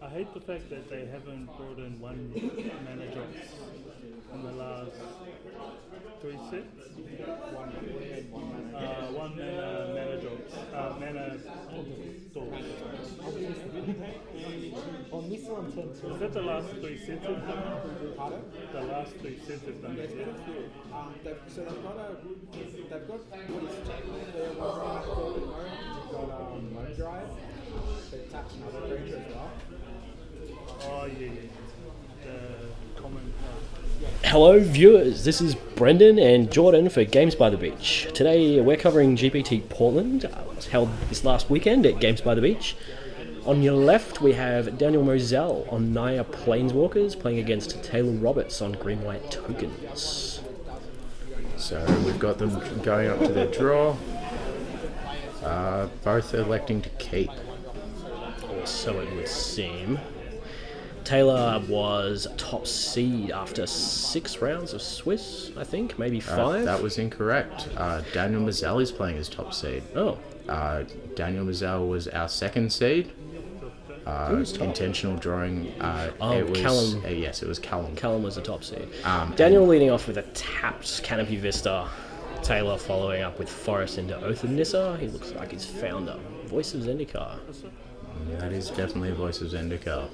I hate the fact that they haven't brought in one mana drops in the last 3 sets. One mana drops. Mana doors. On this one, tend to. Is that the last 3 sets have done it? Pardon? The last 3 sets have done it, yeah. So they've got what is technically their one at the moment. They've got Moon Drive that taps another creature as well. Oh, yeah. The common. Hello viewers, this is Brendon and Jordan for Games by the Beach. Today we're covering GPT Portland. It was held this last weekend at Games by the Beach. On your left we have Daniel Moselle on Naya Walkers playing against Taylor Roberts on Green-White Tokens. So we've got them going up to their draw, both electing to keep. Or so it would seem. Taylor was top seed after 6 rounds of Swiss, I think, maybe 5. That was incorrect. Daniel Moselle is playing as top seed. Oh. Daniel Moselle was our second seed. Intentional drawing. It was Callum. Yes, it was Callum. Callum was the top seed. Daniel leading off with a tapped Canopy Vista. Taylor following up with Forest into Oath of Nissa. He looks like his founder. Voice of Zendikar. That is definitely a Voice of Zendikar.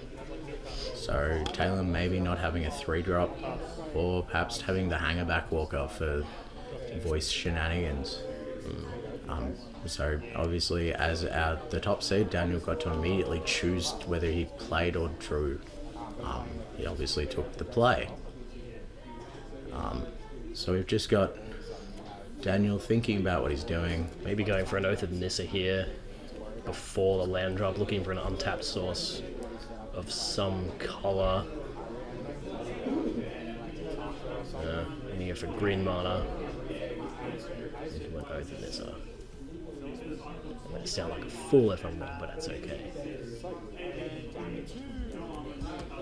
So Taylor maybe not having a 3-drop, or perhaps having the Hangerback Walker for voice shenanigans. So obviously, as the top seed, Daniel got to immediately choose whether he played or drew. He obviously took the play. So we've just got Daniel thinking about what he's doing. Maybe going for an Oath of Nissa here before the land drop, looking for an untapped source of some colour. And you go for green mana. Into an Oath of Nissa. I'm going to sound like a fool if I'm wrong, but that's okay.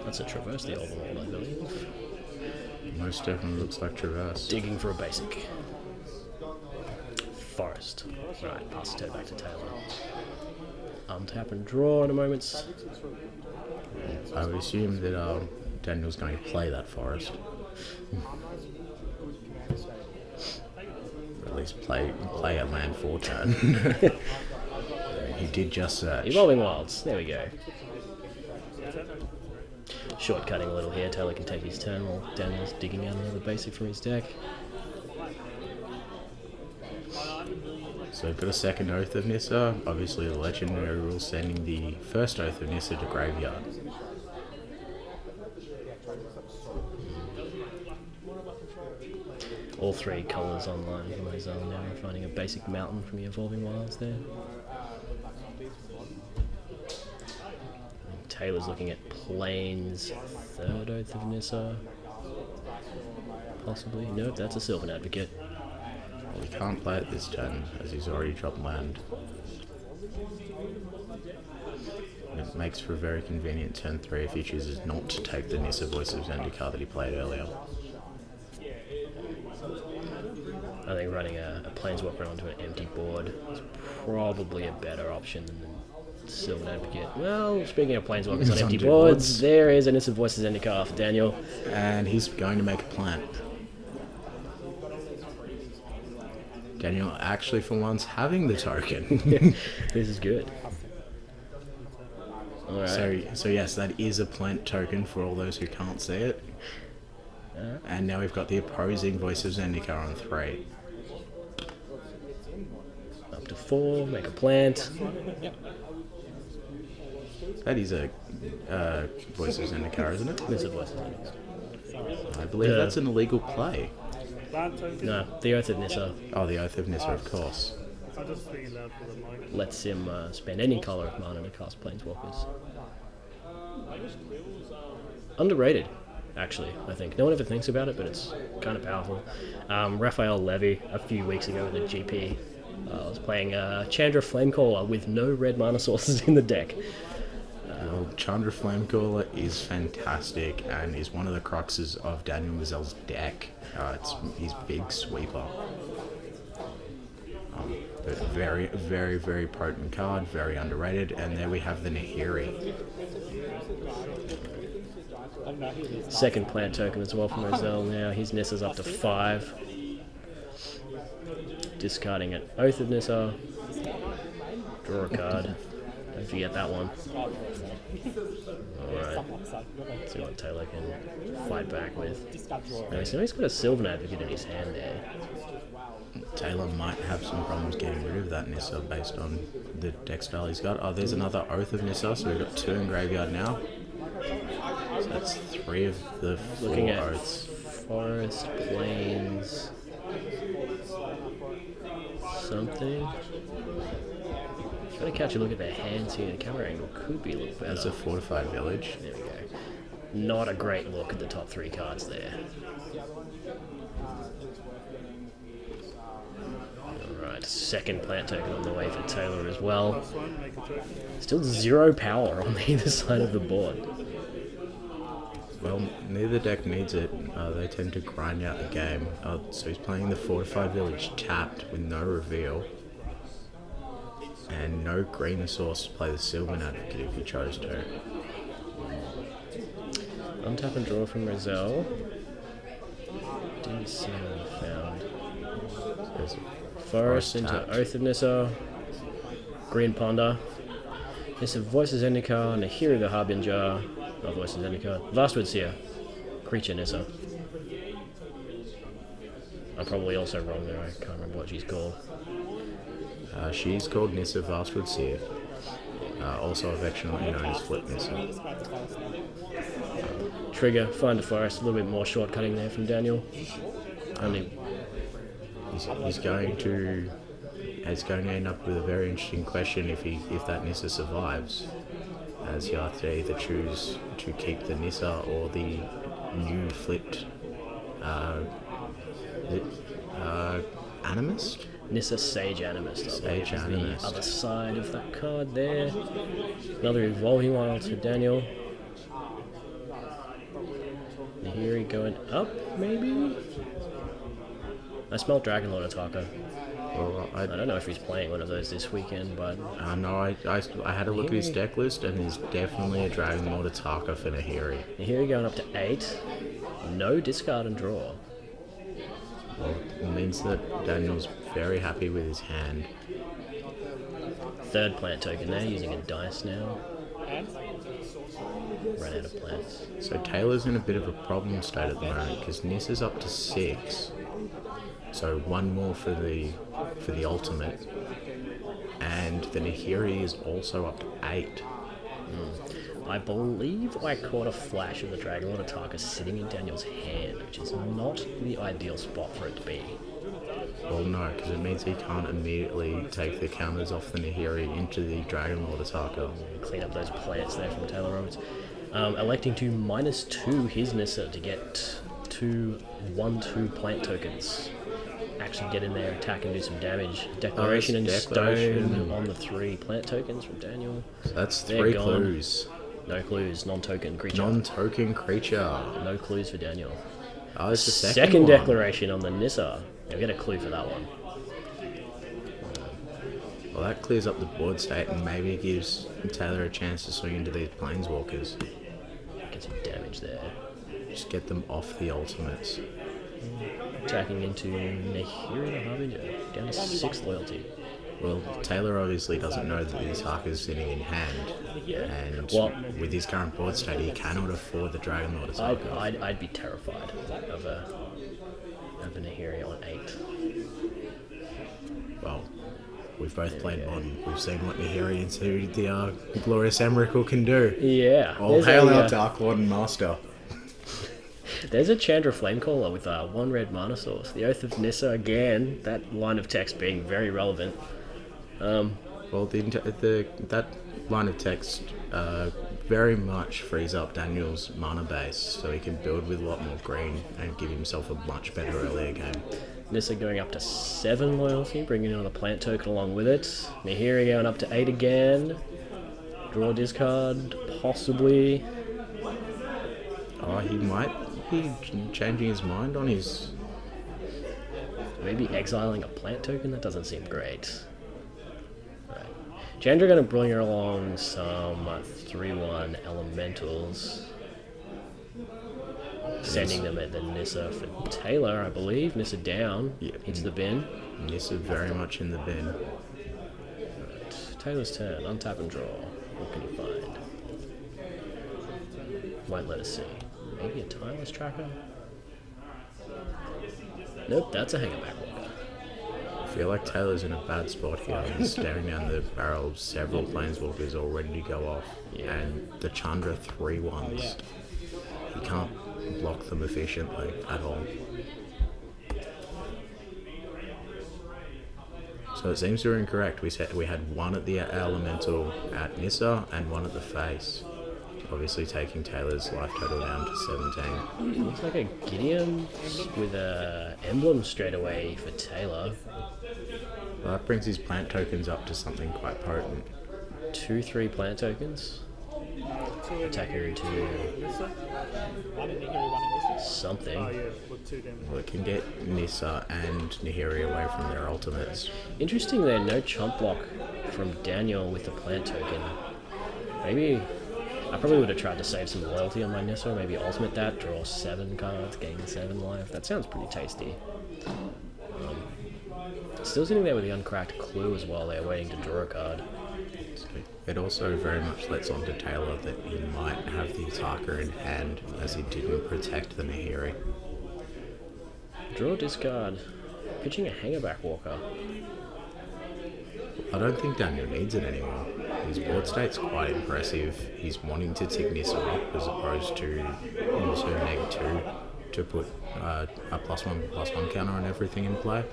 That's a Traverse the Overlord, I believe. Most definitely looks like Traverse. Digging for a basic. Forest. Right, pass the turn back to Taylor. Untap and draw in a moment. I would assume that Daniel's going to play that Forest. Or at least play a land for turn. He did just search. Evolving Wilds. There we go. Shortcutting a little here. Taylor can take his turn while Daniel's digging out another basic from his deck. So we've got a second Oath of Nissa. Obviously the legendary rule sending the first Oath of Nissa to graveyard. All 3 colours online for Moselle now. We're finding a basic mountain from the Evolving Wilds there. And Taylor's looking at Plains, third Oath of Nissa. Possibly. Nope, that's a Sylvan Advocate. Well, he can't play it this turn as he's already dropped land. It makes for a very convenient turn 3 if he chooses not to take the Nissa Voice of Zendikar that he played earlier. I think running a Planeswalker onto an empty board is probably a better option than the Sylvan Advocate. Well, speaking of Planeswalkers on empty boards, there is an Innocent Voice of Zendikar for Daniel. And he's going to make a plant. Daniel actually for once having the token. This is good. All right. So yes, that is a plant token for all those who can't see it. And now we've got the opposing Voice of Zendikar on 3. Up to 4, make a plant. That is a Voice of Zendikar, isn't it? There's a Voice of Zendikar. I believe that's an illegal play. No, the Oath of Nissa Oh, the Oath of Nissa, of course. lets him spend any colour of mana to cast Planeswalkers. Underrated, actually, I think. No one ever thinks about it, but it's kind of powerful. Raphael Levy, a few weeks ago at the GP, was playing Chandra Flamecaller with no red mana sources in the deck. Well, Chandra Flamecaller is fantastic and is one of the cruxes of Daniel Moselle's deck. It's his big sweeper. But very, very, very potent card, very underrated. And there we have the Nahiri. Second plant token as well from Moselle now. His Nissa's up to 5. Discarding an Oath of Nissa. Draw a card. Don't forget that one. Alright. Let's see what Taylor can fight back with. No, he's got a Sylvan Advocate in his hand there. Taylor might have some problems getting rid of that Nissa based on the deck style he's got. Oh, there's another Oath of Nissa, so we've got 2 in graveyard now. So that's 3 of the 4 Looking at oaths. Forest, Plains, something. Gotta catch a look at their hands here. The camera angle could be a little better. That's a fortified village. There we go. Not a great look at the top 3 cards there. Alright, second plant token on the way for Taylor as well. Last one, make a choice. Still 0 power on either side of the board. Well, neither deck needs it. They tend to grind out the game. So he's playing the fortified village tapped with no reveal. And no green source to play the Sylvan Advocate if he chose to. Untap and draw from Moselle. Didn't see what he found. There's Forest into tapped. Oath of Nissa. Green Ponder. Nissa Voices Endicott. Nahiri the Harbinger. Not Voices Endicott. Vastwood Seer. Creature Nissa. I'm probably also wrong there. I can't remember what she's called. She's called Nissa Vastwood Seer. Also affectionately known as Flip Nissa. Trigger. Find a Forest. A little bit more shortcutting there from Daniel. Only. He's going to end up with a very interesting question if that Nissa survives, as he'll have to either choose to keep the Nissa or the new flipped Animist? Nissa Sage Animist. Sage Animist. The other side of that card there. Another Evolving Wild to Daniel. Nahiri going up, maybe? I smell Dragon Lord Attacker. Well, I don't know if he's playing one of those this weekend, but... no, I had a look at his deck list, and there's definitely a Dragon Lord Attacker for Nahiri. Nahiri going up to 8. No discard and draw. Well, it means that Daniel's very happy with his hand. Third plant token there, using a dice now. Ran out of plants. So Taylor's in a bit of a problem state at the moment, because Nissa's up to 6. So 1 more for the ultimate. And the Nahiri is also up to 8. I believe I caught a flash of the Dragon Lord Attacker sitting in Daniel's hand, which is not the ideal spot for it to be. Well, no, because it means he can't immediately take the counters off the Nahiri into the Dragon Lord Attacker. Clean up those plants there from Taylor Roberts. Electing to -2 his Nissa to get 2 1/2 plant tokens. Actually get in there, attack and do some damage. Declaration and Stone on the 3 plant tokens from Daniel. So that's They're 3 gone. clues. No clues, non-token creature. Non-token creature. No clues for Daniel. Oh, it's the Second one. declaration on the Nissa. I'll get a clue for that one. Well, that clears up the board state and maybe gives Taylor a chance to swing into these Planeswalkers. Get some damage there. Just get them off the ultimates. Attacking into Nahiri the Harbinger. Down to 6 loyalty. Well, Taylor obviously doesn't know that this Harker's sitting in hand. Yeah. And Well, with his current board state, he cannot afford the Dragon Lord Attacker. I'd be terrified of a Nahiri on 8. Well, we've both played Modern. We've seen what Nahiri into the Glorious Emrakul can do. Yeah. Oh, hail our Dark Lord and Master. There's a Chandra Flamecaller with 1 red mana source. The Oath of Nissa again. That line of text being very relevant. Well, that line of text very much frees up Daniel's mana base, so he can build with a lot more green and give himself a much better earlier game. Nissa going up to 7 loyalty, bringing another plant token along with it. Nahiri going up to 8 again. Draw discard, possibly. Oh, he might be changing his mind on his... Maybe exiling a plant token? That doesn't seem great. Chandra going to bring her along some 3-1 elementals. Sending them at the Nissa for Taylor, I believe. Nissa down. Yep. Into the bin. Nissa very much in the bin. Right. Taylor's turn. Untap and draw. What can you find? Won't let us see. Maybe a timeless tracker? Nope, that's a hangerback walker. I feel like Taylor's in a bad spot here. He's staring down the barrel of several planeswalkers all ready to go off. Yeah. And the Chandra 3-1s. He can't block them efficiently at all. So it seems we were incorrect. We said we had one at the elemental at Nissa and one at the face. Obviously taking Taylor's life total down to 17. Looks like a Gideon with a emblem straight away for Taylor. Well, that brings his plant tokens up to something quite potent. 2-3 plant tokens. Attacker into Nissa? One in Nihiri, one in Nissa. something. Oh yeah, with 2 damage. Well, it can get Nissa and Nihiri away from their ultimates. Interesting there, no chump block from Daniel with the plant token. Maybe I probably would have tried to save some loyalty on my Nissa, maybe ultimate that, draw 7 cards, gain 7 life. That sounds pretty tasty. Still sitting there with the uncracked clue as well there, waiting to draw a card. It also very much lets on to Taylor that he might have the attacker in hand as he didn't protect the Nihiri. Draw, discard. Pitching a hangerback walker. I don't think Daniel needs it anymore. His board state's quite impressive. He's wanting to tick Nissa up as opposed to also -2 to put a +1/+1 counter on everything in play.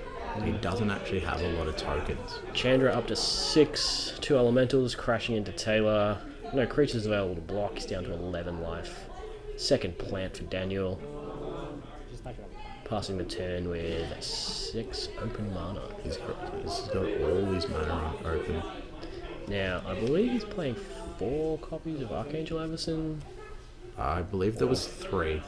He doesn't actually have a lot of tokens. Chandra up to 6, 2 elementals crashing into Taylor. No creatures available to block, he's down to 11 life. Second plant for Daniel. Just make it up. Passing the turn with 6 open mana. He's got all his mana open. Now, I believe he's playing 4 copies of Archangel Avacyn. I believe there was 3.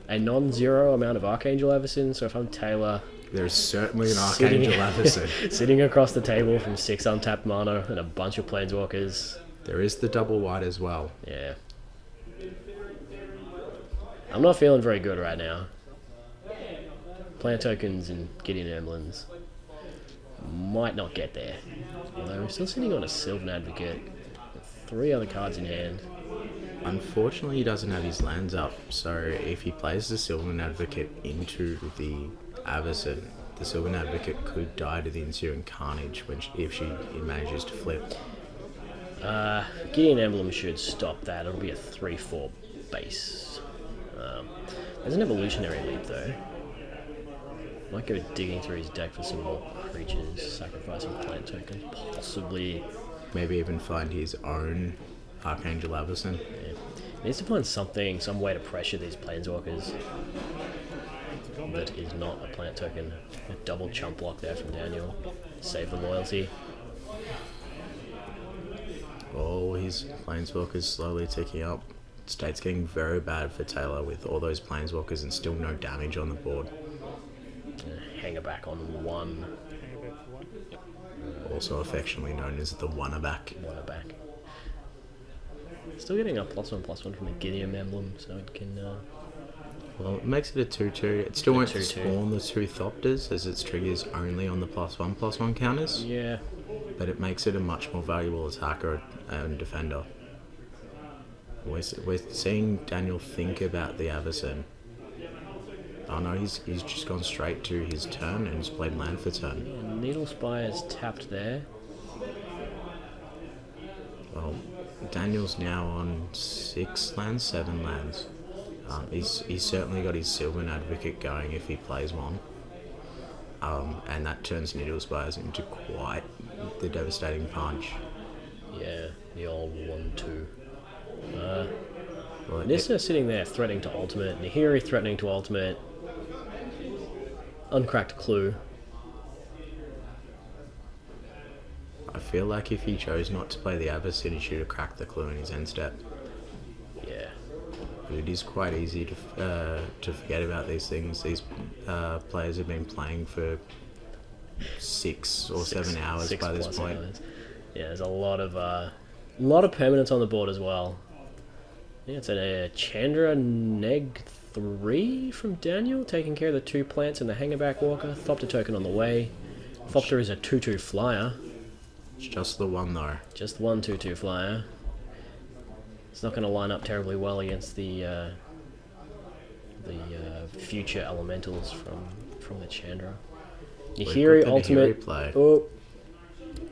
A non-zero amount of Archangel Avacyn, so if I'm Taylor, There's certainly an Sitting- Archangel Avacyn. sitting across the table from 6 untapped mana and a bunch of planeswalkers. There is the double white as well. Yeah. I'm not feeling very good right now. Plant tokens and Gideon emblems might not get there. Although we're still sitting on a Sylvan Advocate with 3 other cards in hand. Unfortunately, he doesn't have his lands up, so if he plays the Sylvan Advocate into the Avacyn, the Sylvan Advocate could die to the ensuing carnage if she manages to flip. Gideon Emblem should stop that. It'll be a 3-4 base. There's an evolutionary leap though. Might go digging through his deck for some more creatures, sacrificing plant tokens, possibly. Maybe even find his own Archangel Avacyn. Yeah. Needs to find something, some way to pressure these planeswalkers that is not a plant token. A double chump block there from Daniel. Save the loyalty. All his planeswalkers slowly ticking up. State's getting very bad for Taylor with all those planeswalkers and still no damage on the board. Hanger back on 1. Hangerback for 1. Also affectionately known as the Wannaback. One back. Still getting a +1/+1 from the Gideon emblem, so it can. Well, it makes it a 2/2. It still won't 2/2. spawn the 2 Thopters as its triggers only on the +1/+1 counters, Yeah. but it makes it a much more valuable attacker and defender. We're seeing Daniel think about the Avacyn. Oh no, he's just gone straight to his turn and just played land for turn. And Needle Spire's tapped there. Well, Daniel's now on 6 lands, 7 lands. He's certainly got his Sylvan Advocate going if he plays one. And that turns Needle Spires into quite the devastating punch. Yeah, the old 1-2. Well, Nissa sitting there threatening to ultimate. Nihiri threatening to ultimate. Uncracked clue. I feel like if he chose not to play the Avacyn, he should have cracked the clue in his end step. Yeah. But it is quite easy to forget about these things. These players have been playing for 6 or 7 hours Six by this plus point. hours. Yeah, there's a lot of permanents on the board as well. Yeah, it's a Chandra Neg 3 from Daniel, taking care of the 2 plants and the Hangerback Walker. Thopter token on the way. Thopter is a 2/2 flyer. It's just the one though. Just one 2/2 flyer. It's not going to line up terribly well against the future elementals from the Chandra. Yahiri ultimate play. Oh,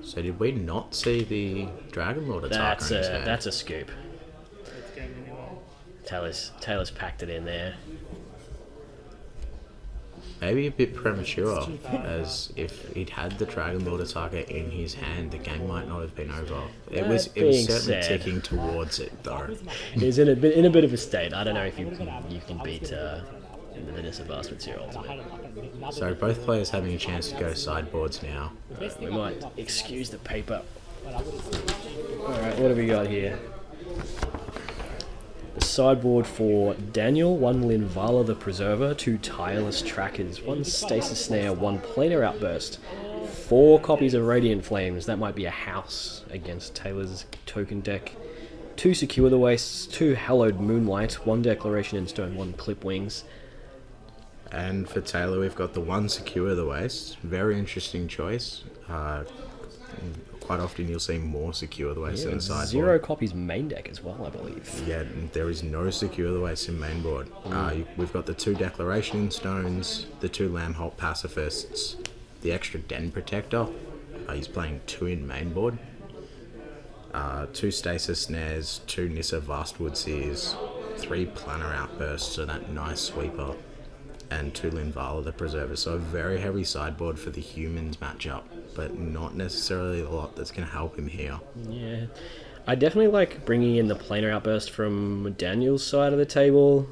So did we not see the Dragon Lord attack? that's a scoop. It's game anyway. Taylor's packed it in there. Maybe a bit premature, as if he'd had the Dragon Lord attacker in his hand, the game might not have been over. It was being certainly said, ticking towards it though. He's in a bit of a state. I don't know if you can beat the Vanessa Vast with your ultimate. So both players having a chance to go sideboards now. We might excuse the paper. Alright, what have we got here? The sideboard for Daniel, 1 Linvala the Preserver, 2 Tireless Trackers, 1 Stasis Snare, 1 Planar Outburst, 4 copies of Radiant Flames. That might be a house against Taylor's token deck. 2 Secure the Wastes, 2 Hallowed Moonlight, 1 Declaration in Stone, 1 Clip Wings. And for Taylor, we've got the 1 Secure the Waste. Very interesting choice. Quite often you'll see more Secure the Waste in the sideboard. 0 copies main deck as well, I believe. Yeah, there is no Secure the Waste in mainboard. We've got the 2 Declaration Stones, the 2 Lambholt Pacifists, the extra Den Protector. He's playing 2 in mainboard. 2 Stasis Snares, 2 Nissa Vastwood Seers, 3 Planar Outbursts, so that nice sweeper, and 2 Linvala the Preserver. So a very heavy sideboard for the humans matchup, but not necessarily a lot that's going to help him here. Yeah, I definitely like bringing in the Planar Outburst from Daniel's side of the table.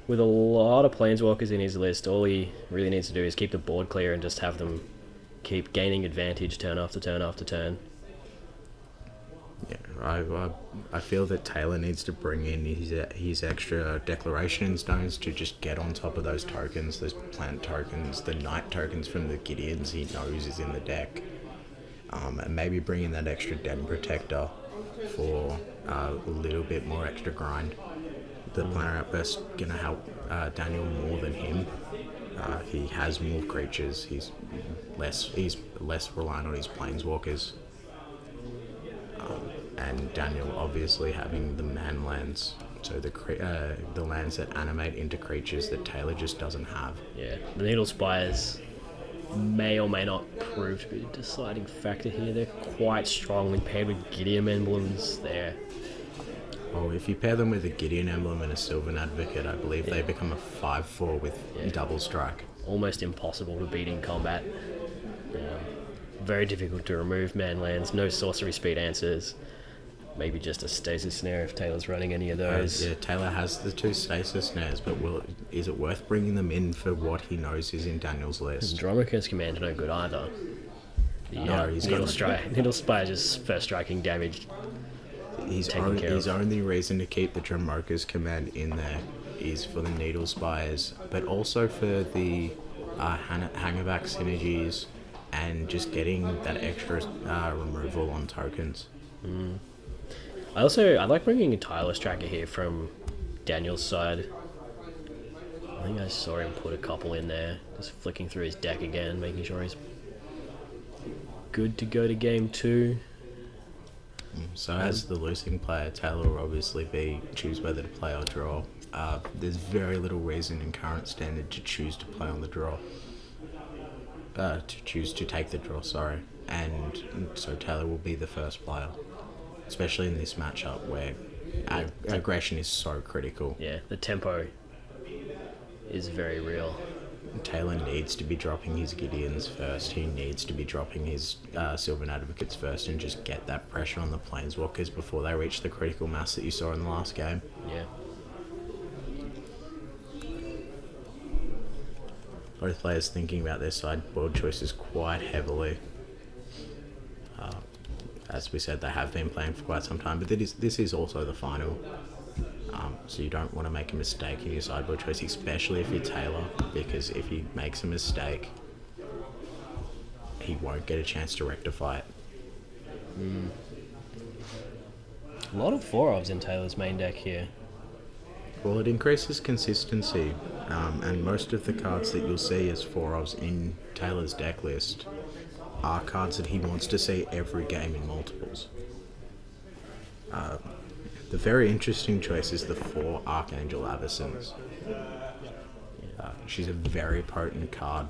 With a lot of Planeswalkers in his list, all he really needs to do is keep the board clear and just have them keep gaining advantage turn after turn after turn. Yeah, I feel that Taylor needs to bring in his extra Declaration Stones to just get on top of those tokens, those plant tokens, the night tokens from the Gideons he knows is in the deck. And maybe bring in that extra Den Protector for a little bit more extra grind. The Planar Outburst going to help Daniel more than him. He has more creatures, he's less reliant on his Planeswalkers. And Daniel obviously having the man lands, so the lands that animate into creatures that Taylor just doesn't have. Yeah, the Needle Spires may or may not prove to be a deciding factor here. They're quite strongly paired with Gideon emblems there. Well, if you pair them with a Gideon emblem and a Sylvan Advocate, I believe they become a 5/4 with double strike. Almost impossible to beat in combat. Very difficult to remove man lands, no sorcery speed answers. Maybe just a Stasis Snare if Taylor's running any of those. Yeah, Taylor has the 2 Stasis Snares, but is it worth bringing them in for what he knows is in Daniel's list? Dromoka's Command no good either. He's Needle Spire just first striking damage. His only reason to keep the Dromoka's Command in there is for the Needle Spires, but also for the Hangerback synergies and just getting that extra removal on tokens. I like bringing a Tireless Tracker here from Daniel's side. I think I saw him put a couple in there, just flicking through his deck again, making sure he's good to go to game 2. So as the losing player, Taylor will obviously choose whether to play or draw. There's very little reason in current standard to choose to play on the draw. To choose to take the draw, sorry. And so Taylor will be the first player, especially in this matchup where aggression is so critical. Yeah, the tempo is very real. Taylor needs to be dropping his Gideons first. He needs to be dropping his Sylvan Advocates first and just get that pressure on the Planeswalkers before they reach the critical mass that you saw in the last game. Yeah. Both players thinking about their sideboard choices quite heavily. As we said, they have been playing for quite some time, but this is also the final. So you don't want to make a mistake in your sideboard choice, especially if you're Taylor, because if he makes a mistake, he won't get a chance to rectify it. A lot of 4-ofs in Taylor's main deck here. Well, it increases consistency, and most of the cards that you'll see as 4-ofs in Taylor's deck list are cards that he wants to see every game in multiples. The very interesting choice is the 4 Archangel Avacens. She's a very potent card.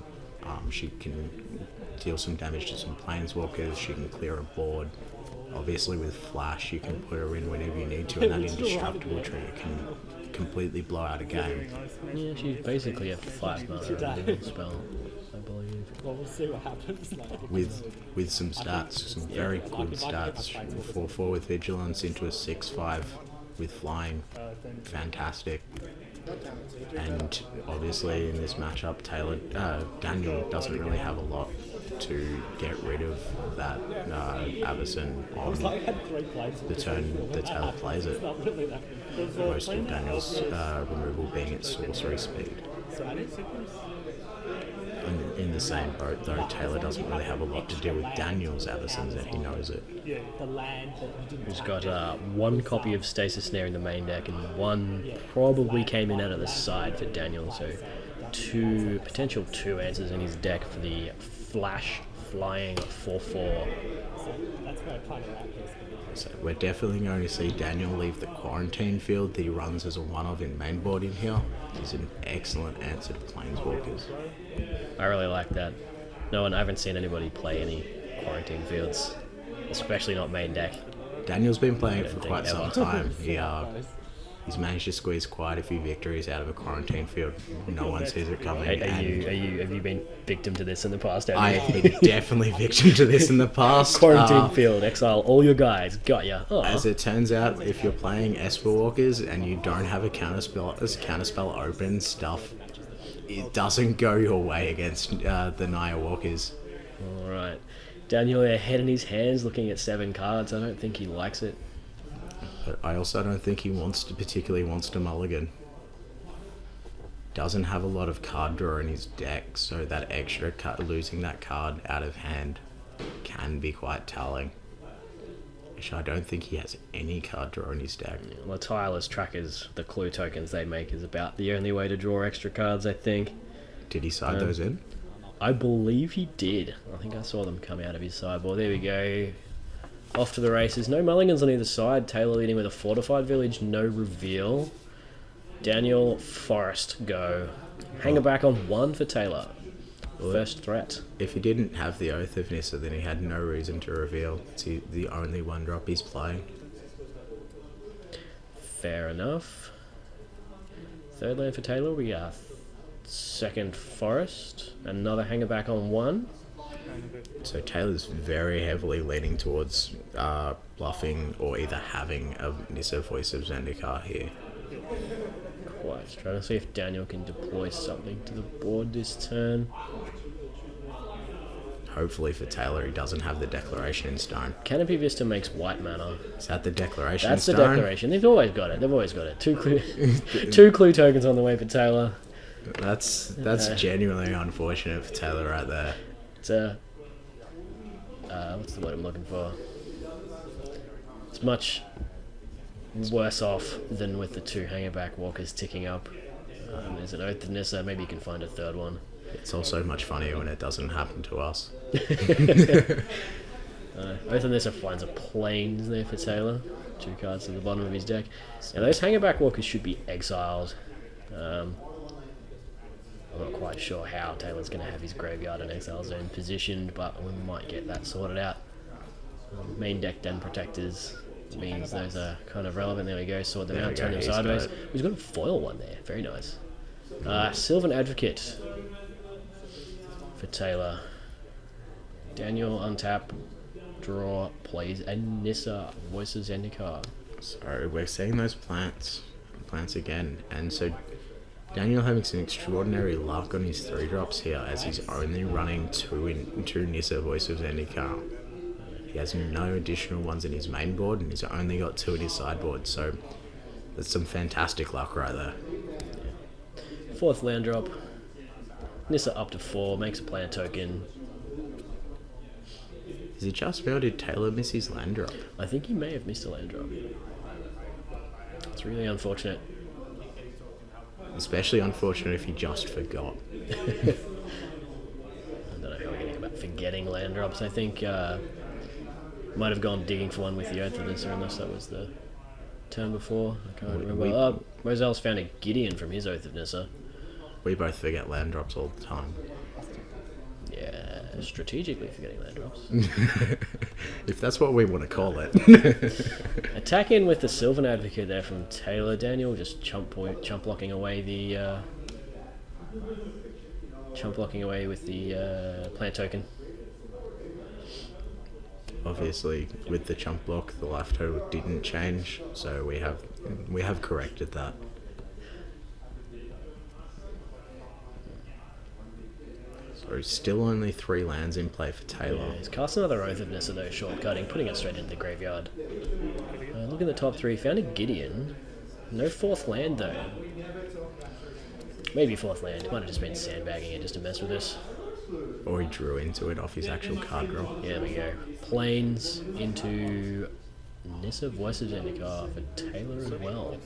She can deal some damage to some planeswalkers, she can clear a board. Obviously with Flash you can put her in whenever you need to, and that indestructible trigger can completely blow out a game. Yeah, she's basically a 5-mana spell, I believe. Well, we'll see what happens. With some stats, some very good stats. 4/4 with Vigilance into a 6/5 with Flying. Fantastic. And obviously in this matchup, Daniel doesn't really have a lot to get rid of that Avacen on the turn that Taylor plays it. Most of Daniel's removal being at sorcery speed. In the same boat though, Taylor doesn't really have a lot to do with Daniel's Avacens, and he knows it. He's got 1 copy of Stasis Snare in the main deck, and 1 probably came in out of the side for Daniel, so 2 potential 2 answers in his deck for the Flash Flying 4/4. So we're definitely going to see Daniel leave the quarantine field that he runs as a one-of in main board in here. He's an excellent answer to Planeswalkers. I really like that. I haven't seen anybody play any quarantine fields, especially not main deck. Daniel's been playing it for quite some time. He's managed to squeeze quite a few victories out of a quarantine field. No one sees it coming. Have you been victim to this in the past? I've been definitely victim to this in the past. Quarantine field, exile all your guys. Got ya. Oh. As it turns out, if you're playing Esper Walkers and you don't have a counterspell open, stuff it doesn't go your way against the Naya Walkers. All right, Daniel, head in his hands, looking at 7 cards. I don't think he likes it. But I also don't think he particularly wants to mulligan. Doesn't have a lot of card draw in his deck, so that extra losing that card out of hand can be quite telling. Which I don't think he has any card draw in his deck. Well, the tireless trackers, the clue tokens they make is about the only way to draw extra cards, I think. Did he side those in? I believe he did. I think I saw them come out of his sideboard. There we go. Off to the races. No mulligans on either side. Taylor leading with a fortified village. No reveal. Daniel, Forest, go. Hanger back on 1 for Taylor. First threat. If he didn't have the Oath of Nissa, then he had no reason to reveal. It's the only 1-drop he's playing. Fair enough. Third land for Taylor. We got second Forest. Another hanger back on 1. So Taylor's very heavily leaning towards bluffing or either having a Nissa Voice of Zendikar here. Quite. Trying to see if Daniel can deploy something to the board this turn. Hopefully for Taylor, he doesn't have the Declaration in Stone. Canopy Vista makes white mana. Is that the Declaration That's in the Stone? Declaration. They've always got it. 2 clue, 2 clue tokens on the way for Taylor. That's genuinely unfortunate for Taylor right there. It's a... what's the word I'm looking for? It's much worse off than with the 2 hangerback walkers ticking up. There's an Oath of Nissa. Maybe you can find a third one. It's also much funnier when it doesn't happen to us. Oath of Nissa finds a Plains there for Taylor. 2 cards at the bottom of his deck. Now those hangerback walkers should be exiled. I'm not quite sure how Taylor's going to have his graveyard and exile zone positioned, but we might get that sorted out. Main deck Den Protectors means those are kind of relevant. There we go, sort them out, turn them sideways. He's got a foil one there, very nice. Sylvan Advocate for Taylor. Daniel, untap, draw, plays, and Nissa, Voices Zendikar. So we're seeing those plants again, and so Daniel having some extraordinary luck on his 3-drops here, as he's only running 2 Nissa Voice of Zendikar. He has no additional ones in his main board, and he's only got 2 in his sideboard, so that's some fantastic luck right there. 4th land drop. Nissa up to 4, makes a planar token. Is it just me or did Taylor miss his land drop? I think he may have missed a land drop. It's really unfortunate. Especially unfortunate if he just forgot. I don't know how we're getting about forgetting land drops. I think might have gone digging for one with the Oath of Nissa, unless that was the turn before. I can't remember. Moselle's found a Gideon from his Oath of Nissa. We both forget land drops all the time. Yeah, strategically forgetting land drops. If that's what we want to call it. Attack in with the Sylvan Advocate there from Taylor. Daniel just chump blocking away the plant token. Obviously, with the chump block, the life total didn't change, so we have corrected that. So still only 3 lands in play for Taylor. Yeah, he's cast another Oath of Nissa though, shortcutting, putting it straight into the graveyard. Look at the top 3, found a Gideon. No 4th land though. Maybe 4th land, might have just been sandbagging it just to mess with us. Or he drew into it off his actual card draw. Yeah, there we go. Planes into Nissa, Voices Indica for Taylor as well.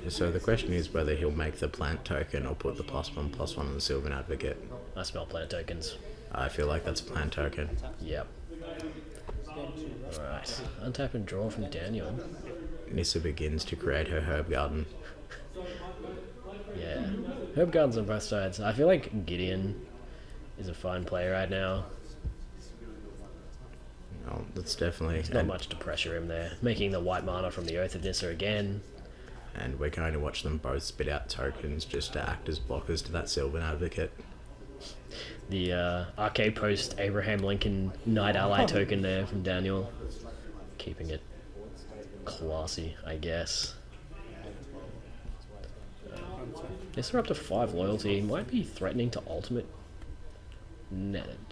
So the question is whether he'll make the plant token or put the +1/+1 on the Sylvan Advocate. I smell plant tokens. I feel like that's a plant token. Yep. Alright, untap and draw from Daniel. Nissa begins to create her herb garden. Yeah. Herb gardens on both sides. I feel like Gideon is a fine play right now. Oh, that's definitely... There's not much to pressure him there. Making the white mana from the Oath of Nissa again. And we're going to watch them both spit out tokens just to act as blockers to that Sylvan Advocate. The arcade post Abraham Lincoln Knight Ally token there from Daniel. Keeping it classy, I guess. Yes, we're up to 5 loyalty. Might be threatening to ultimate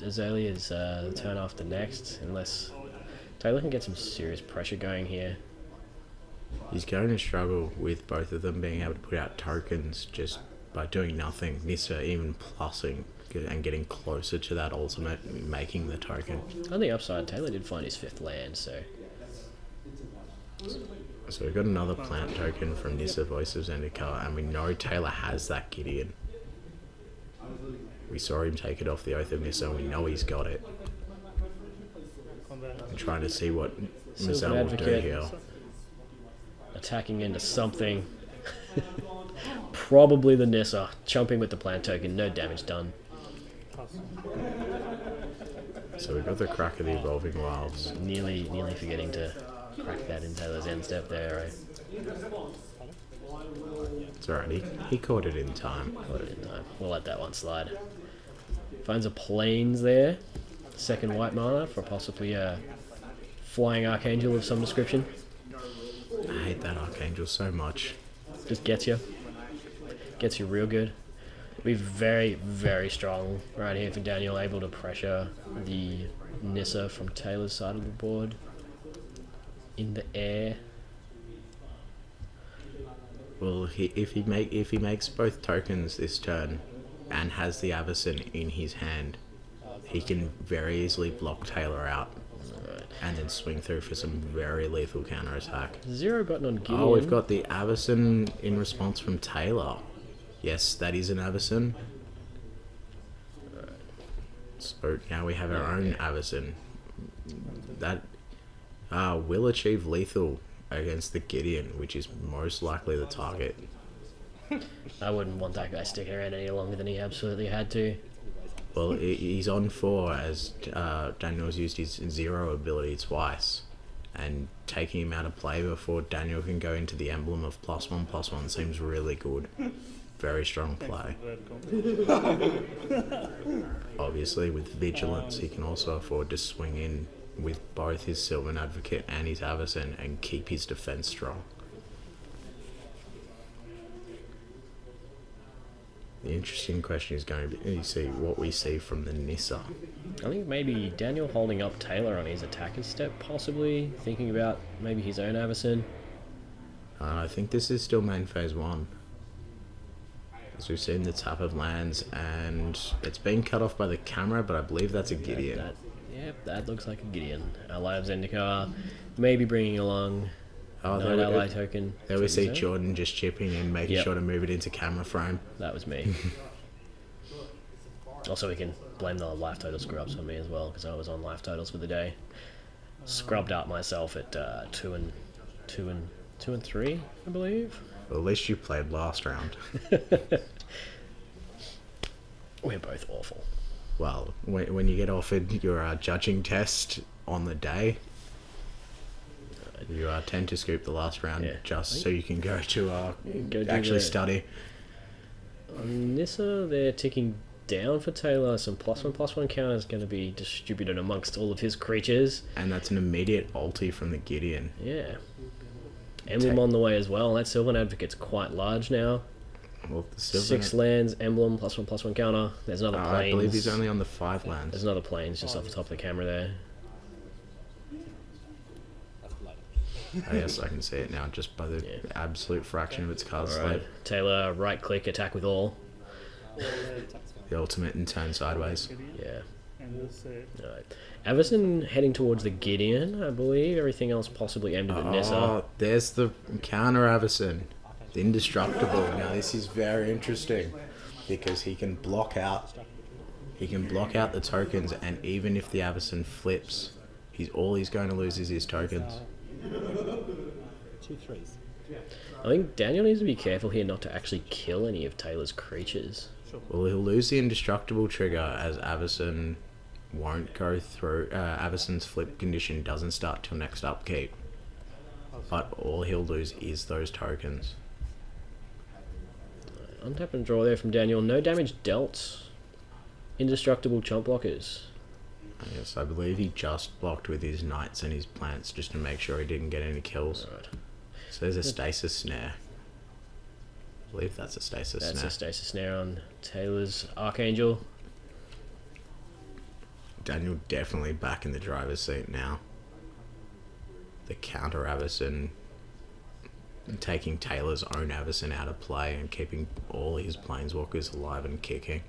as early as the turn after next, unless Taylor can get some serious pressure going here. He's going to struggle with both of them being able to put out tokens just by doing nothing. Nissa even plussing and getting closer to that ultimate, making the token. On the upside, Taylor did find his 5th land, so... So we've got another plant token from Nissa, Voices Indica, and we know Taylor has that Gideon. We saw him take it off the Oath of Nissa, and we know he's got it. I'm trying to see what Moselle will do here. Attacking into something. Probably the Nissa. Chumping with the plant token, no damage done. So we've got the Crack of the Evolving Wilds. Nearly forgetting to crack that in Taylor's end step there, right? It's alright, he caught it in time. Caught it in time. We'll let that one slide. Finds a planes there. 2nd white mana for possibly a flying Archangel of some description. I hate that Archangel so much. Just gets you. Gets you real good. We're very, very strong right here for Daniel, able to pressure the Nissa from Taylor's side of the board. In the air. Well, if he makes both tokens this turn and has the Avacyn in his hand, he can very easily block Taylor out. Right. And then swing through for some very lethal counterattack. 0 button on Gideon. Oh, we've got the Avacyn in response from Taylor. Yes, that is an Avacyn. Right. So now we have our own Avacyn. That will achieve lethal against the Gideon, which is most likely the target. I wouldn't want that guy sticking around any longer than he absolutely had to. Well, he's on 4 as Daniel's used his 0 ability twice, and taking him out of play before Daniel can go into the emblem of +1/+1 seems really good. Very strong play. Obviously, with Vigilance, he can also afford to swing in with both his Sylvan Advocate and his Avacyn and keep his defense strong. The interesting question is going to be what we see from the Nissa. I think maybe Daniel holding up Taylor on his attacker's step, possibly thinking about maybe his own Avacyn. I think this is still main phase 1. As we've seen the tap of lands, and it's been cut off by the camera, but I believe that's a Gideon. Yep, that looks like a Gideon. Ally of Zendikar, maybe bringing along Oh, Night Ally token. there we see Teaser. Jordan just chipping in, making Yep. sure to move it into camera frame. That was me. Also, we can blame the life total screw-ups on me as well, because I was on life totals for the day. Scrubbed out myself at 2 and 3, I believe. Well, at least you played last round. We're both awful. Well, when you get offered your judging test on the day, you tend to scoop the last round Yeah. just so you can go to Go do actually the- study. On Nissa, they're ticking down for Taylor. Some +1/+1 counter is going to be distributed amongst all of his creatures. And that's an immediate ulti from the Gideon. Yeah. Emblem on the way as well. That Sylvan Advocate's quite large now. Well, the Sylvan- 6 lands, emblem, +1/+1 counter. There's another plains. I believe he's only on the 5 There's lands. another plains just off the top of the camera there. Oh, yes, I can see it now just by the Yeah. absolute fraction of its card Alright. slate. Taylor, right click, attack with all. The ultimate and turn sideways. Yeah. And we'll see. Alright. Everson heading towards the Gideon, I believe. Everything else possibly aimed at Nissa. Oh, there's the counter Avison. The indestructible. Now this is very interesting because he can block out the tokens, and even if the Avison flips, all he's going to lose is his tokens. 2 3s. I think Daniel needs to be careful here not to actually kill any of Taylor's creatures. Well, he'll lose the indestructible trigger as Avison won't go through. Avison's flip condition doesn't start till next upkeep. But all he'll lose is those tokens. Untap and draw there from Daniel. No damage dealt. Indestructible chump blockers. Yes, I believe he just blocked with his knights and his plants just to make sure he didn't get any kills. Alright. So there's a stasis snare. I believe that's a stasis That's snare. a stasis snare on Taylor's Archangel. Daniel definitely back in the driver's seat now. The counter Avison taking Taylor's own Avison out of play and keeping all his planeswalkers alive and kicking.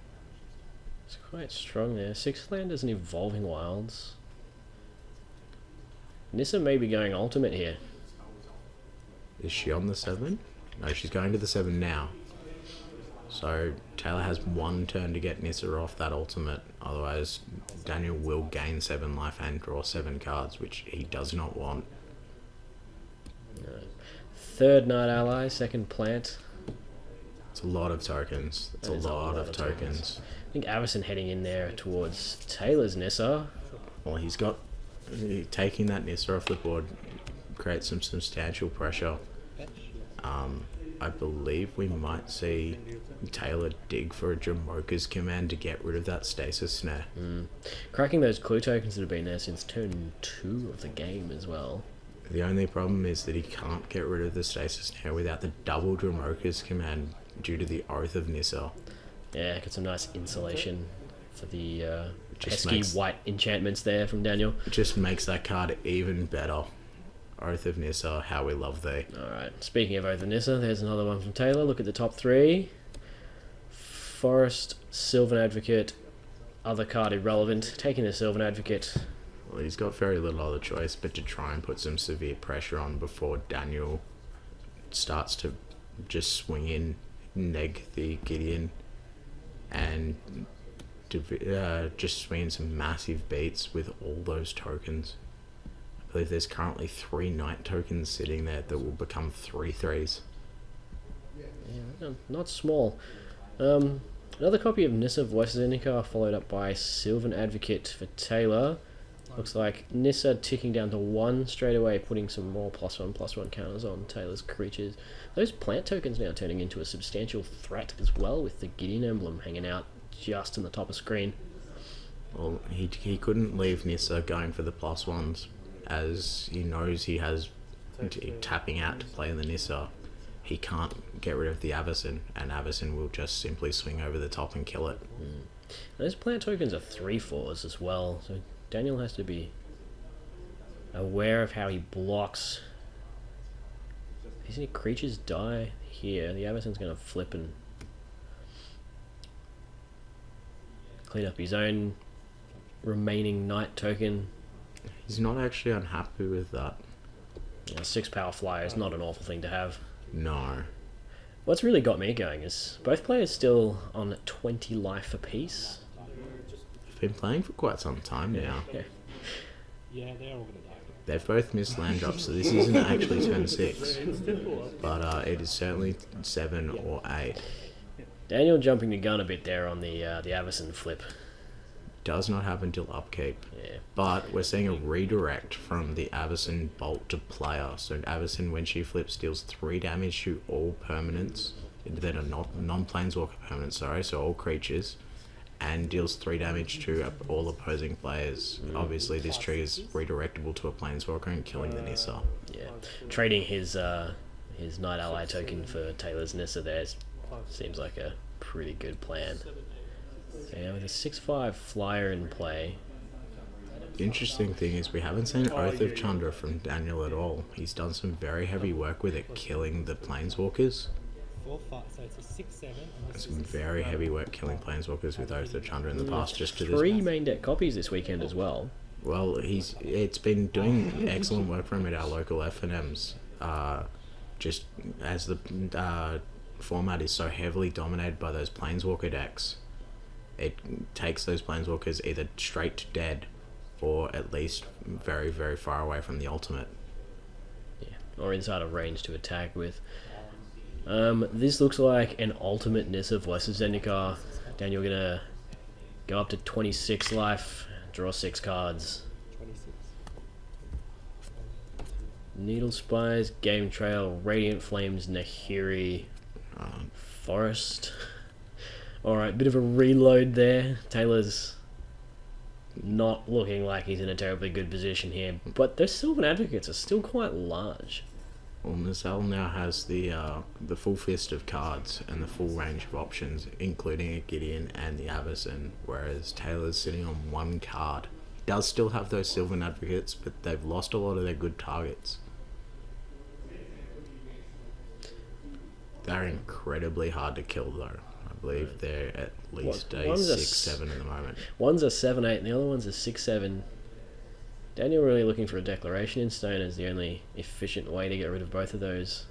It's quite strong there. 6 landers and evolving wilds. Nissa may be going ultimate here. Is she on the 7? No, she's going to the 7 now. So Taylor has 1 turn to get Nissa off that ultimate. Otherwise, Daniel will gain 7 life and draw 7 cards, which he does not want. Third Night Ally, second Plant. It's a lot of tokens. It's a That is lot of tokens. I think Avison heading in there towards Taylor's Nissa. Well, taking that Nissa off the board creates some substantial pressure. I believe we might see Taylor dig for a Jamoka's command to get rid of that stasis snare. Cracking those clue tokens that have been there since turn 2 of the game as well. The only problem is that he can't get rid of the stasis snare without the double Jamoka's command due to the Oath of Nissa. Yeah, got some nice insulation for the Just pesky makes- white enchantments there from Daniel. It just makes that card even better. Oath of Nissa, how we love thee. Alright, speaking of Oath of Nissa, there's another one from Taylor. Look at the top 3. Forest, Sylvan Advocate, other card irrelevant. Taking the Sylvan Advocate. Well, he's got very little other choice but to try and put some severe pressure on before Daniel starts to just swing in, neg the Gideon, and just swing in some massive beats with all those tokens. I believe there's currently 3 Knight tokens sitting there that will become 3 3s. Yeah, not small. Another copy of Nissa Voices Indica followed up by Sylvan Advocate for Taylor. Looks like Nissa ticking down to 1 straight away, putting some more +1/+1 counters on Taylor's creatures. Those plant tokens now turning into a substantial threat as well, with the Gideon emblem hanging out just in the top of screen. Well, he couldn't leave Nissa going for the +1s as he knows he has tapping out to play the Nissa. He can't get rid of the Avison, and Avison will just simply swing over the top and kill it. Those plant tokens are 3/4s as well, so Daniel has to be aware of how he blocks. If any creatures die here, the Avison's going to flip and clean up his own remaining knight token. He's not actually unhappy with that. 6 power flyer is not an awful thing to have. No. What's really got me going is both players still on 20 life apiece. They've been playing for quite some time now. Yeah. Yeah, they're all gonna die. They've both missed land drops, so this isn't actually turn 6. But it is certainly 7 or 8. Daniel jumping the gun a bit there on the Avison flip. Does not happen till upkeep. Yeah. But we're seeing a redirect from the Avison bolt to player. So Avison, when she flips, deals 3 damage to all permanents that are not non-planeswalker permanents, so all creatures, and deals 3 damage to all opposing players. Obviously, this tree is redirectable to a planeswalker and killing the Nissa. Yeah. Trading his Knight Ally token for Taylor's Nissa there seems like a pretty good plan. So yeah, with a 6/5 flyer in play. The interesting thing is we haven't seen Oath of Chandra from Daniel at all. He's done some very heavy work with it, killing the planeswalkers. 4/5, so it's a 6/7. Some very heavy work killing planeswalkers with Oath of Chandra in the past. Just to 3 main deck copies this weekend as well. Well, it's been doing excellent work for him at our local FNMs. Just as the format is so heavily dominated by those planeswalker decks, it takes those planeswalkers either straight to dead or at least very, very far away from the ultimate. Yeah, or inside of range to attack with. This looks like an ultimate Nissa versus Zendikar. Daniel gonna go up to 26 life, draw 6 cards. 26. Needle Spies, Game Trail, Radiant Flames, Nahiri, Forest. Alright, bit of a reload there. Taylor's not looking like he's in a terribly good position here, but those Sylvan Advocates are still quite large. Well, Moselle now has the full fist of cards and the full range of options, including a Gideon and the Avison, whereas Taylor's sitting on 1 card. Does still have those Sylvan Advocates, but they've lost a lot of their good targets. They're incredibly hard to kill, though. I believe they're at least a 6/7 at the moment. One's a 7/8 and the other one's a 6/7. Daniel really looking for a Declaration in Stone as the only efficient way to get rid of both of those.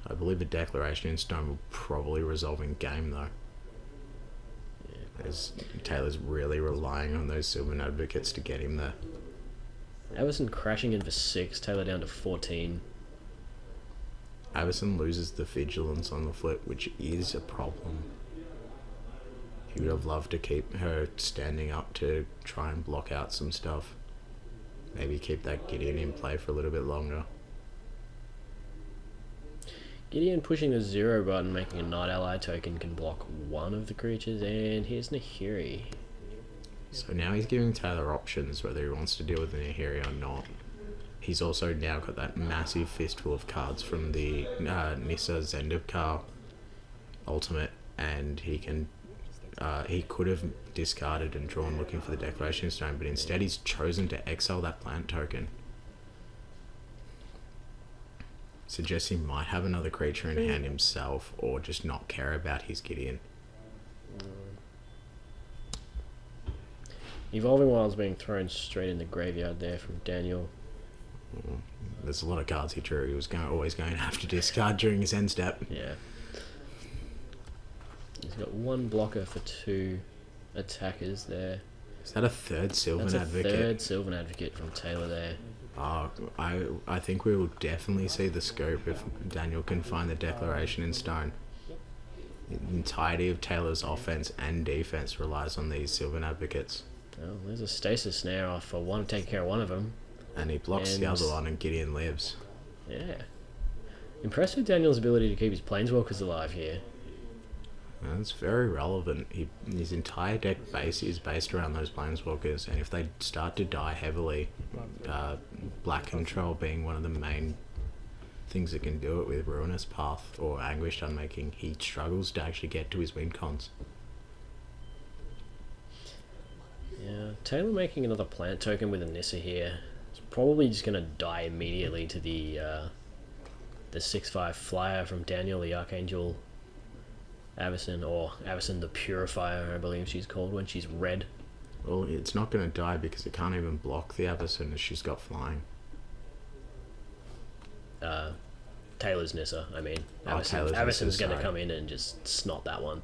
I believe a Declaration in Stone will probably resolve in game, though. Yeah. As Taylor's really relying on those Sylvan Advocates to get him there. Avison crashing in for 6, Taylor down to 14. Avison loses the Vigilance on the flip, which is a problem. He would have loved to keep her standing up to try and block out some stuff. Maybe keep that Gideon in play for a little bit longer. Gideon pushing the 0 button, making a Knight Ally token can block 1 of the creatures, and here's Nahiri. So now he's giving Taylor options whether he wants to deal with the Nahiri or not. He's also now got that massive fistful of cards from the Nissa Zendikar ultimate, and he could have discarded and drawn looking for the Declaration Stone, but instead he's chosen to exile that plant token. Suggests he might have another creature in hand himself, or just not care about his Gideon. Evolving Wilds being thrown straight in the graveyard there from Daniel. There's a lot of cards he drew. He was always going to have to discard during his end step. Yeah. He's got 1 blocker for 2 attackers there. Is that a third Sylvan That's a Advocate? third Sylvan Advocate from Taylor there. I think we will definitely see the scope if Daniel can find the Declaration in Stone. The entirety of Taylor's offense and defense relies on these Sylvan Advocates. Oh, there's a Stasis now for one, taking care of one of them. And he blocks the other one and Gideon lives. Yeah. Impressed with Daniel's ability to keep his Planeswalkers alive here. That's very relevant. His entire deck base is based around those Planeswalkers, and if they start to die heavily, Black Control being one of the main things that can do it with Ruinous Path or Anguished Unmaking, he struggles to actually get to his win cons. Yeah, Taylor making another plant token with a Nissa here. It's probably just going to die immediately to the 6/5 flyer from Daniel, the Archangel Avison, or Avison the Purifier, I believe she's called when she's red. Well, it's not going to die because it can't even block the Avacyn as she's got flying. Taylor's Nissa, I mean. Taylor's Avacyn's Nissa, going to sorry. come in and just snot that one.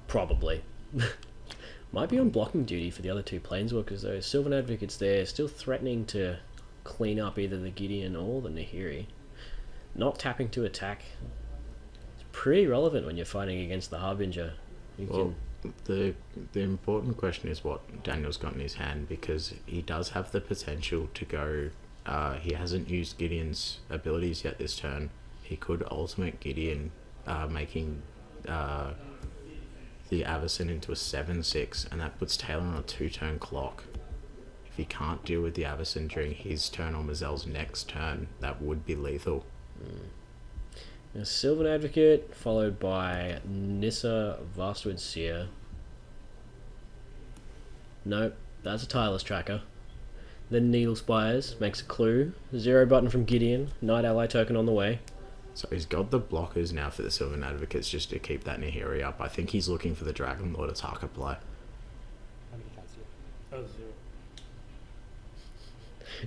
Probably. Might be on blocking duty for the other two Planeswalkers though. Sylvan Advocate's there, still threatening to clean up either the Gideon or the Nahiri. Not tapping to attack. It's pretty relevant when you're fighting against the Harbinger. Well, the important question is what Daniel's got in his hand, because he does have the potential to go. He hasn't used Gideon's abilities yet this turn. He could ultimate Gideon, making the Avacyn into a 7/6, and that puts Taylor on a 2-turn clock. If he can't deal with the Avacyn during his turn or Moselle's next turn, that would be lethal. A Sylvan Advocate, followed by Nissa Vastwood Seer. Nope, that's a tireless tracker. Then Needle Spires makes a clue. 0 button from Gideon. Night Ally token on the way. So he's got the blockers now for the Sylvan Advocates just to keep that Nahiri up. I think he's looking for the Dragon Lord Ataka play. How many cards do you have? Oh, 0.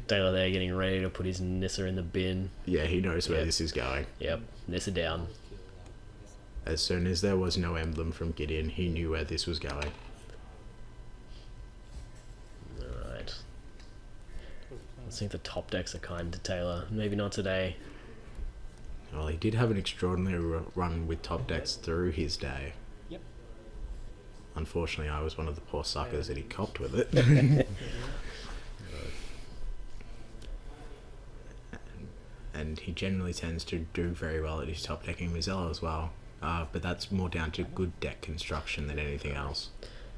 Taylor there getting ready to put his Nissa in the bin. Yeah, he knows where Yep. this is going. Yep, Nissa down. As soon as there was no emblem from Gideon, he knew where this was going. Alright. I think the top decks are kind to Taylor. Maybe not today. Well, he did have an extraordinary run with top decks through his day. Yep. Unfortunately, I was one of the poor suckers that he copped with it. And he generally tends to do very well at his top decking Moselle as well. But that's more down to good deck construction than anything else.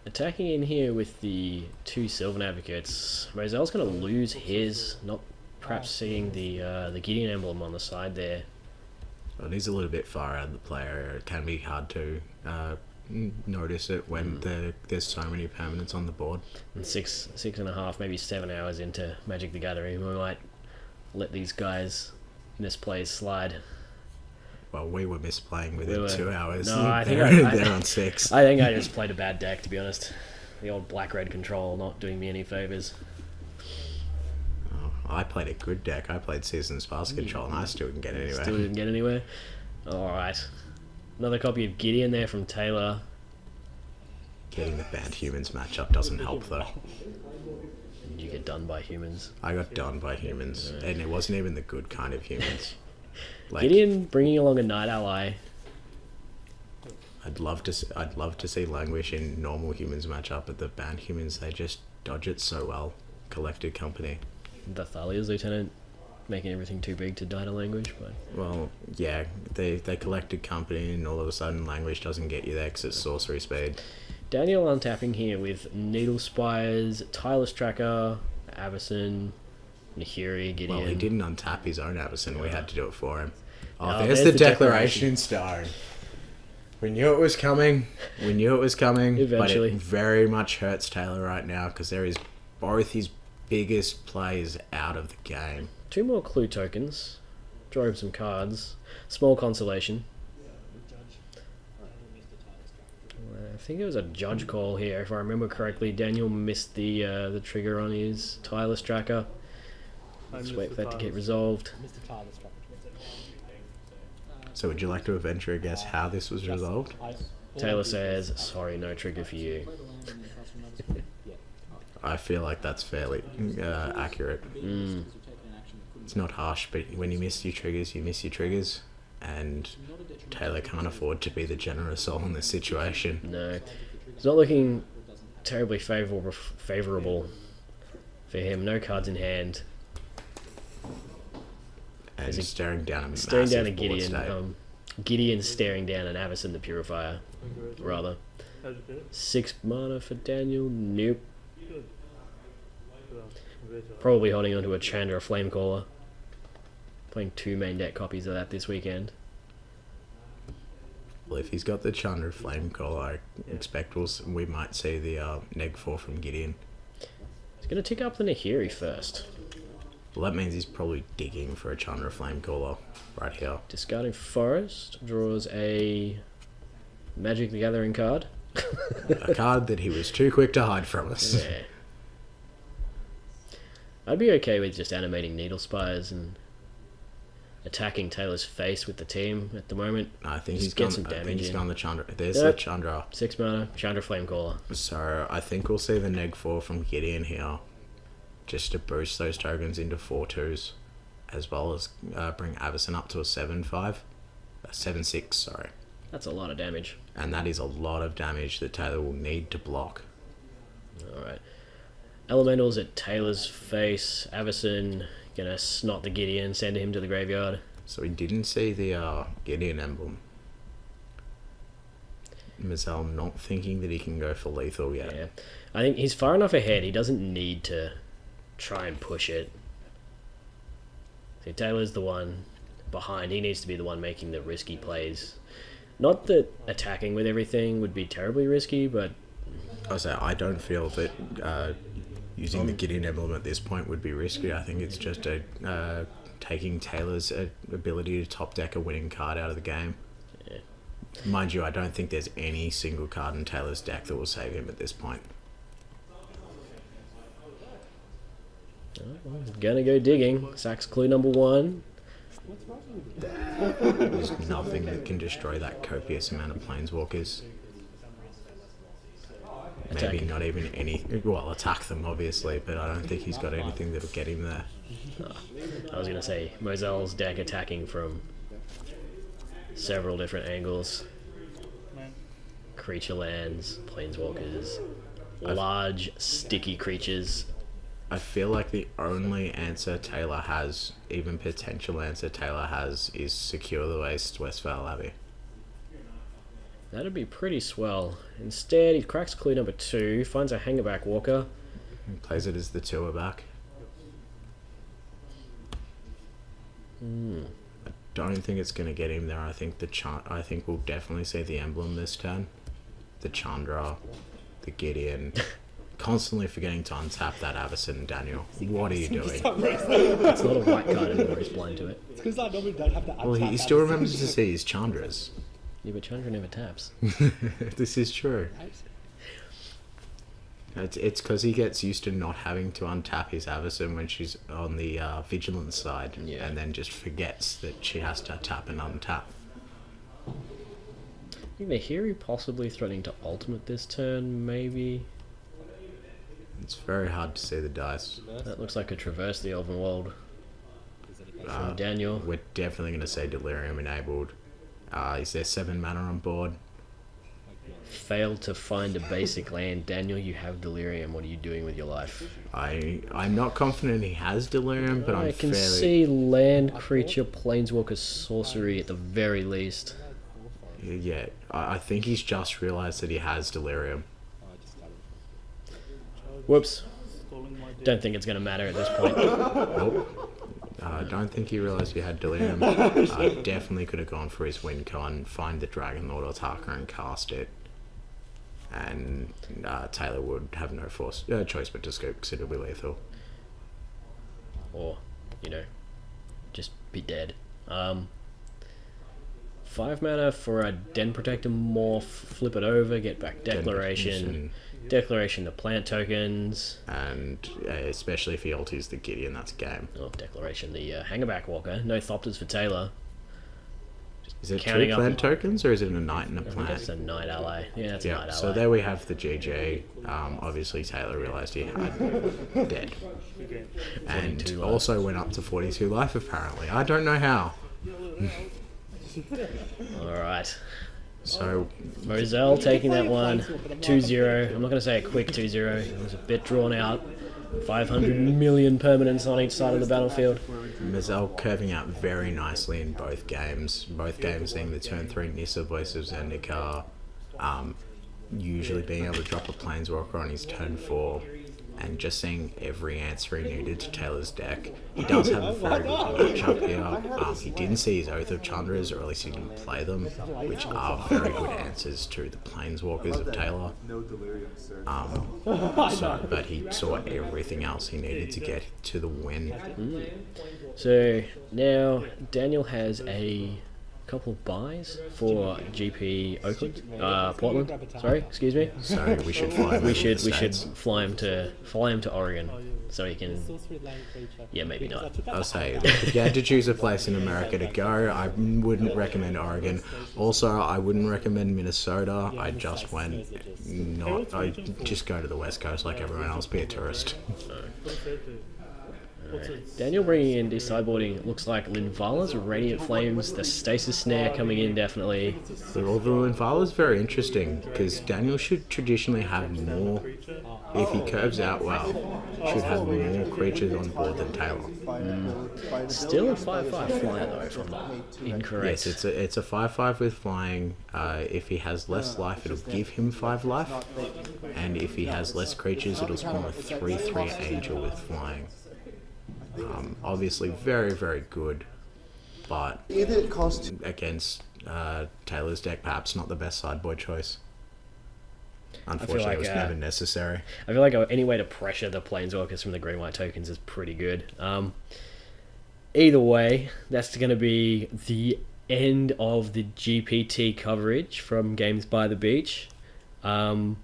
Attacking in here with the 2 Sylvan Advocates. Moselle's going to lose his, not perhaps seeing the Gideon emblem on the side there. Well, it is a little bit far out of the play area. It can be hard to notice it when there's so many permanents on the board. And 6.5, maybe 7 hours into Magic the Gathering, we might let these guys misplays slide. Well, we were misplaying within We were. 2 hours. No, I think they're on 6. I think I just played a bad deck, to be honest. The old black-red control not doing me any favours. I played a good deck. I played Seasons Pass Control and I still didn't get anywhere. Still didn't get anywhere. Alright. Another copy of Gideon there from Taylor. Getting the banned humans matchup doesn't help though. You get done by humans. I got done by humans, and it wasn't even the good kind of humans. Like, Gideon bringing along a Night Ally. I'd love to see Languish in normal humans matchup, but the banned humans, they just dodge it so well. Collected Company. The Thalia's Lieutenant making everything too big to die to Language, but Well, yeah, they collected Company, and all of a sudden Languish doesn't get you there because it's sorcery speed. Daniel untapping here with Needle Spires, Tireless Tracker, Avacyn, Nahiri, Gideon. Well, he didn't untap his own Avacyn. We had to do it for him. Oh, Oh, there's the Declaration in Stone. We knew it was coming. Eventually. But it very much hurts Taylor right now because there is both his biggest plays out of the game. 2 more clue tokens. Draw him some cards. Small consolation. I think it was a judge call here, if I remember correctly. Daniel missed the trigger on his Tireless Tracker. Let's wait for that to get resolved. Mr. Tyler's tracker. So would you like to venture a guess how this was resolved? Taylor says, sorry, no trigger for you. I feel like that's fairly accurate. It's not harsh, but when you miss your triggers, you miss your triggers. And Taylor can't afford to be the generous soul in this situation. No. It's not looking terribly favourable for him. No cards in hand. And staring down a Staring down a massive board Gideon. state. Gideon staring down an Avacyn the Purifier, rather. How'd you do it? 6 mana for Daniel. Nope. Good. Well, congratulations. Probably holding onto a Chandra Flamecaller. Playing 2 main deck copies of that this weekend. Well, if he's got the Chandra Flamecaller, I expect we might see the Neg 4 from Gideon. He's going to tick up the Nahiri first. Well, that means he's probably digging for a Chandra Flamecaller right here. Discarding Forest. Draws a Magic the Gathering card. A card that he was too quick to hide from us. Yeah. I'd be okay with just animating Needle Spires and attacking Taylor's face with the team at the moment. I think Just he's get gone. some I think damage he's in. gone the Chandra. There's Yep. the Chandra. 6 mana, Chandra Flamecaller. So I think we'll see the neg 4 from Gideon here, just to boost those tokens into 4/2s, as well as bring Avison up to a 7/5, 7/6. Sorry, That's a lot of damage. and that is a lot of damage that Taylor will need to block. Alright. Elementals at Taylor's face. Avison gonna snot the Gideon, send him to the graveyard. So we didn't see the Gideon emblem. Moselle not thinking that he can go for lethal yet. Yeah. I think he's far enough ahead, he doesn't need to try and push it. So Taylor's the one behind, he needs to be the one making the risky plays. Not that attacking with everything would be terribly risky, but I don't feel that using the Gideon emblem at this point would be risky. I think it's just taking Taylor's ability to top deck a winning card out of the game. Yeah. Mind you, I don't think there's any single card in Taylor's deck that will save him at this point. Gonna go digging. Sacks clue number 1. There's nothing that can destroy that copious amount of planeswalkers. Maybe Attacking. not even any. Well, attack them obviously, but I don't think he's got anything that'll get him there. I was gonna say Moselle's deck attacking from several different angles. Creature lands, planeswalkers, large sticky creatures. I feel like the only answer Taylor has, even potential answer Taylor has, is secure the waste Westvale Abbey. That'd be pretty swell. Instead, he cracks clue number 2, finds a Hangerback Walker. He plays it as the tour back. I don't think it's going to get him there. I think I think we'll definitely see the emblem this turn. The Chandra, the Gideon. Constantly forgetting to untap that Avison, Daniel. What are you doing? It's not a white card anymore, he's blind to it. It's because I normally don't have to Well, he still remembers to see his Chandras. Yeah, but Chandra never taps. This is true. It's because he gets used to not having to untap his Avison when she's on the vigilance side, Yeah. and then just forgets that she has to tap and untap. I think they hear you possibly threatening to ultimate this turn, maybe. It's very hard to see the dice. That looks like a Traverse the Elven World from Daniel. We're definitely going to say Delirium enabled. Is there 7 mana on board? Failed to find a basic land. Daniel, you have Delirium. What are you doing with your life? I'm not confident he has Delirium, but I I'm can fairly... see land, creature, planeswalker, sorcery at the very least. Yeah, I think he's just realised that he has Delirium. Whoops. Don't think it's going to matter at this point. I don't think he realised he had Delirium. Definitely could have gone for his win con, find the Dragon Lord Otaka and cast it. And Taylor would have no choice but to scope because it'll be lethal. Or, just be dead. 5 mana for a Den Protector morph, flip it over, get back Declaration. Declaration to plant tokens. And especially if he alters the Gideon, that's game. Oh, Declaration, the Hangerback Walker. No Thopters for Taylor. Is it counting 2 up- plant tokens or is it a knight and a I think plant? that's a Knight Ally. Yeah, that's a Knight Ally. So there we have the GG. Obviously Taylor realised he had dead. And 42 life. also went up to 42 life apparently. I don't know how. Alright. So Moselle taking that one. 2-0. I'm not going to say a quick 2-0. It was a bit drawn out. 500 million permanents on each side of the battlefield. Moselle curving out very nicely in both games. Both games seeing the turn 3 Nissa Voice of Zendikar. Usually being able to drop a Planeswalker on his turn 4. And just seeing every answer he needed to Taylor's deck. He does have a very good matchup here. He didn't see his Oath of Chandras, or at least he didn't play them, which are very good answers to the Planeswalkers of Taylor. But he saw everything else he needed to get to the win. So now Daniel has a couple of buys for GP Oakland, Portland. Sorry, excuse me. So we should fly. We should fly him to Oregon, so he can. Yeah, maybe not. I'll say, if you had to choose a place in America to go, I wouldn't recommend Oregon. Also, I wouldn't recommend Minnesota. I just go to the West Coast like everyone else, be a tourist. Daniel bringing in this sideboarding. Looks like Linvala's Radiant Flames, the Stasis Snare coming in definitely. The Linvala is very interesting because Daniel should traditionally have more, if he curves out well, should have more creatures on board than Taylor. Still a 5/5 flyer though, if I'm not incorrect. Yes, it's a 5/5 with flying. If he has less life, it'll give him 5 life, and if he has less creatures, it'll spawn a 3/3 angel with flying. Obviously very, very good, but against Taylor's deck, perhaps not the best sideboard choice. Unfortunately, it was never necessary. I feel like any way to pressure the Planeswalkers from the green-white tokens is pretty good. Either way, that's going to be the end of the GPT coverage from Games by the Beach. We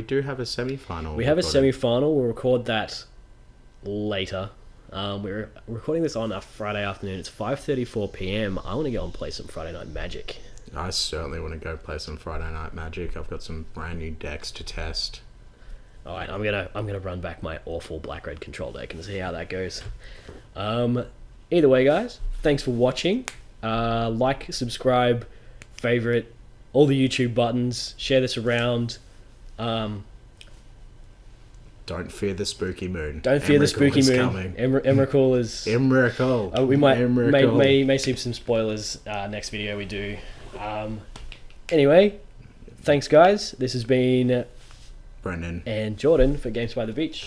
do have a semi-final. We have a semi-final. We'll record that later. We're recording this on a Friday afternoon. It's 5:34 p.m. I want to go and play some Friday Night Magic. I certainly want to go play some Friday Night Magic. I've got some brand new decks to test. All right, I'm gonna run back my awful black-red control deck and see how that goes. Either way, guys, thanks for watching. Like, subscribe, favorite, all the YouTube buttons. Share this around. Don't fear the spooky moon. Don't fear the spooky moon. Emrakul is. Emrakul. We might may see some spoilers next video we do. Anyway, thanks guys. This has been Brendon and Jordan for Games by the Beach.